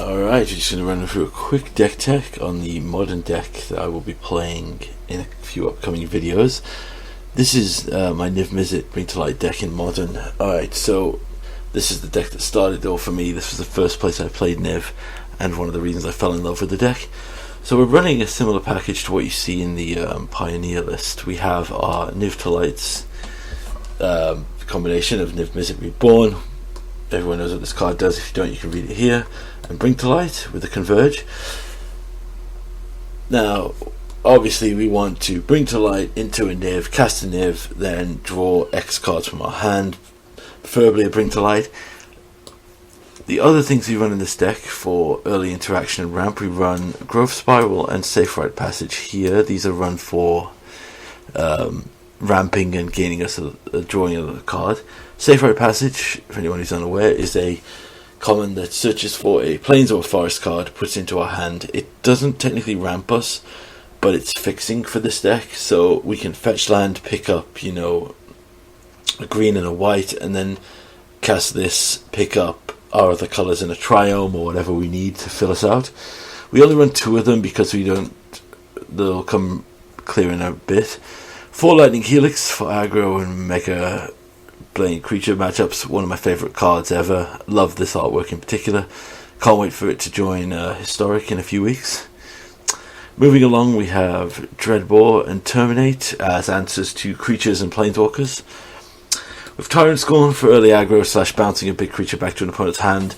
Alright, we're just going to run through a quick deck tech on the modern deck that I will be playing in a few upcoming videos. This is my Niv Mizzet Bring to Light deck in modern. Alright, so this is the deck that started it all for me. This was the first place I played Niv and one of the reasons I fell in love with the deck. So we're running a similar package to what you see in the Pioneer list. We have our Niv to Lights combination of Niv Mizzet Reborn. Everyone knows what this card does. If you don't, you can read it here. And Bring to Light with the Converge. Now, obviously we want to bring to light into a Niv, cast a Niv, then draw X cards from our hand, preferably a Bring to Light. The other things we run in this deck for early interaction and ramp, we run Growth Spiral and Safe Rite Passage here. These are run for ramping and gaining us a drawing of a card. Safe Rite Passage, for anyone who's unaware, is a common that searches for a Plains or Forest card, puts it into our hand. It doesn't technically ramp us, but it's fixing for this deck, so we can fetch land, pick up, you know, a green and a white, and then cast this, pick up our other colours in a Triome or whatever we need to fill us out. We only run 2 of them because they'll come clear in a bit. 4 Lightning Helix for aggro and mega playing creature matchups, one of my favourite cards ever. Love this artwork in particular. Can't wait for it to join Historic in a few weeks. Moving along, we have Dreadbore and Terminate as answers to creatures and planeswalkers. With Tyrant Scorn for early aggro / bouncing a big creature back to an opponent's hand.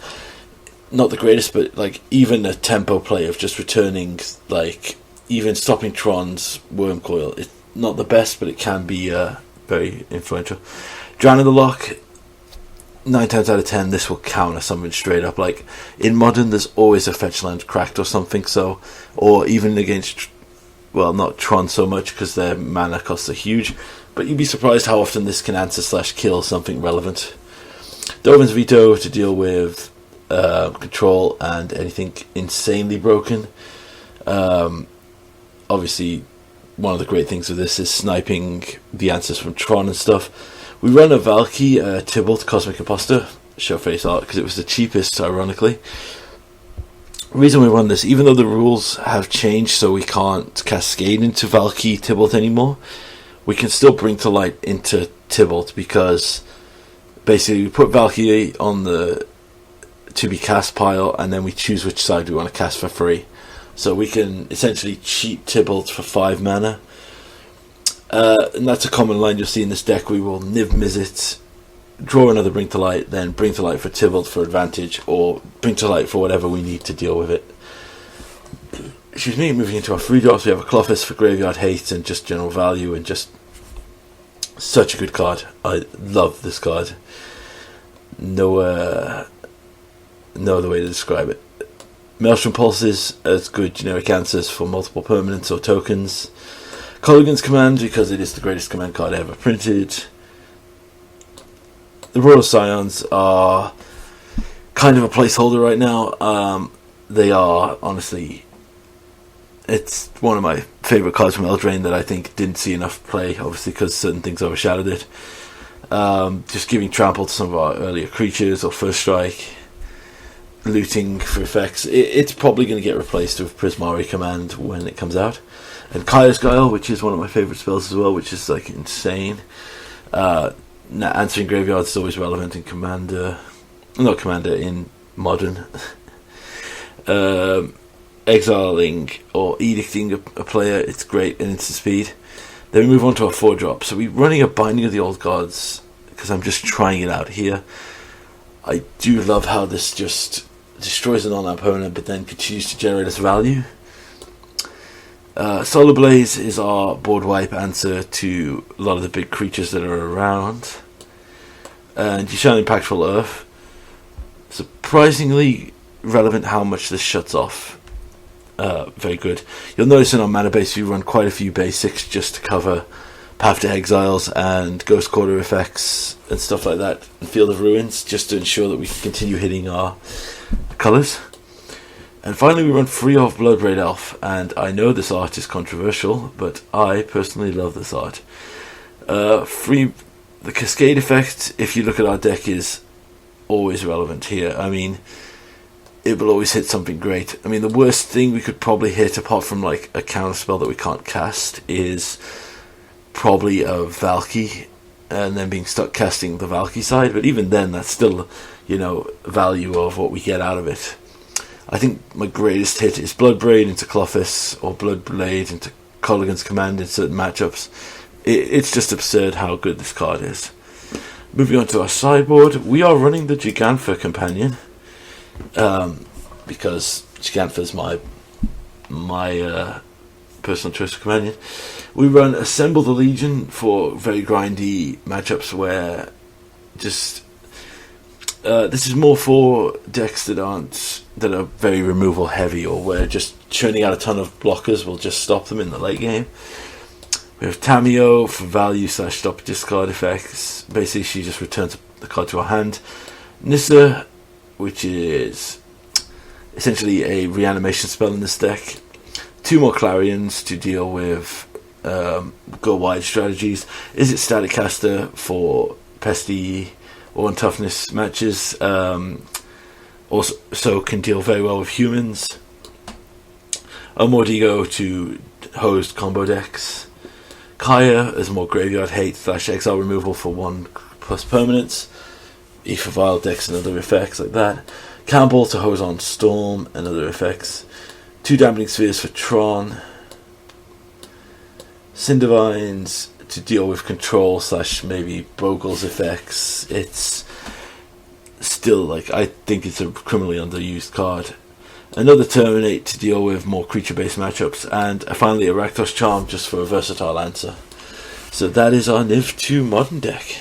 Not the greatest, but like even a tempo play of just returning, like even stopping Tron's Wormcoil. It's not the best, but it can be very influential. Drown in the Loch, 9 times out of 10 this will counter something straight up. Like in modern there's always a fetch land cracked or something, so, or even against, well, not Tron so much because their mana costs are huge, but you'd be surprised how often this can answer / kill something relevant. Dovin's Veto to deal with control and anything insanely broken. Obviously one of the great things with this is sniping the answers from Tron and stuff. We run a Valky, Tibalt, Cosmic Imposter, show face art, because it was the cheapest, ironically. The reason we run this, even though the rules have changed so we can't cascade into Valky Tibalt anymore, we can still bring to light into Tibalt, because basically we put Valky on the to be cast pile, and then we choose which side we want to cast for free. So we can essentially cheat Tibalt for 5 mana. And that's a common line you'll see in this deck. We will Niv Mizzet, draw another Bring to Light, then Bring to Light for Tibalt for advantage, or Bring to Light for whatever we need to deal with it. Excuse me. Moving into our 3 drops, we have a Klothys for graveyard haste and just general value, and just such a good card. I love this card. No other way to describe it. Maelstrom Pulses as good generic answers for multiple permanents or tokens. Kolaghan's Command, because it is the greatest command card ever printed. The Royal Scions are kind of a placeholder right now. They are, honestly, it's one of my favourite cards from Eldraine that I think didn't see enough play, obviously because certain things overshadowed it. Just giving trample to some of our earlier creatures or first strike. Looting for effects. It's probably going to get replaced with Prismari Command when it comes out. And Kaya's Guile, which is one of my favourite spells as well, which is like insane. Answering graveyards is always relevant in in modern. Exiling or edicting a player, it's great in instant speed. Then we move on to our 4 drop. So we're running a Binding of the Old Gods because I'm just trying it out here. I do love how this just destroys a non-opponent but then continues to generate us value. Solar Blaze is our board wipe answer to a lot of the big creatures that are around. And Yishan Impactful Earth. Surprisingly relevant how much this shuts off. Very good. You'll notice in our mana base we run quite a few basics just to cover Path to Exiles and Ghost Quarter effects and stuff like that, and Field of Ruins, just to ensure that we can continue hitting our colours. And finally we run Free of Bloodbraid Elf, and I know this art is controversial, but I personally love this art. The Cascade effect, if you look at our deck, is always relevant here. I mean, it will always hit something great. I mean, the worst thing we could probably hit, apart from like a counterspell that we can't cast, is probably a Valky, and then being stuck casting the Valky side. But even then, that's still, value of what we get out of it. I think my greatest hit is Bloodbraid into Clothis, or Bloodblade into Kolaghan's Command in certain matchups. It's just absurd how good this card is. Moving on to our sideboard, we are running the Gigantha Companion, because Gigantha is my personal choice of companion. We run Assemble the Legion for very grindy matchups where just this is more for decks that are very removal heavy, or where just churning out a ton of blockers will just stop them in the late game. We have Tamiyo for value / stop discard effects. Basically, she just returns the card to our hand. Nissa, which is essentially a reanimation spell in this deck. 2 more Clarions to deal with go wide strategies. Is it Static Caster for pesty or on toughness matches? Also can deal very well with humans. A Mordigo to host combo decks. Kaya as more graveyard hate / exile removal for 1+ permanents. Aether Vial decks and other effects like that. Campbell to hose on Storm and other effects. 2 Dampening Spheres for Tron. Cindervines to deal with control / maybe Bogle's effects. It's still, I think it's a criminally underused card. Another Terminate to deal with more creature-based matchups, and finally a Rakdos Charm just for a versatile answer. So that is our Niv 2 modern deck.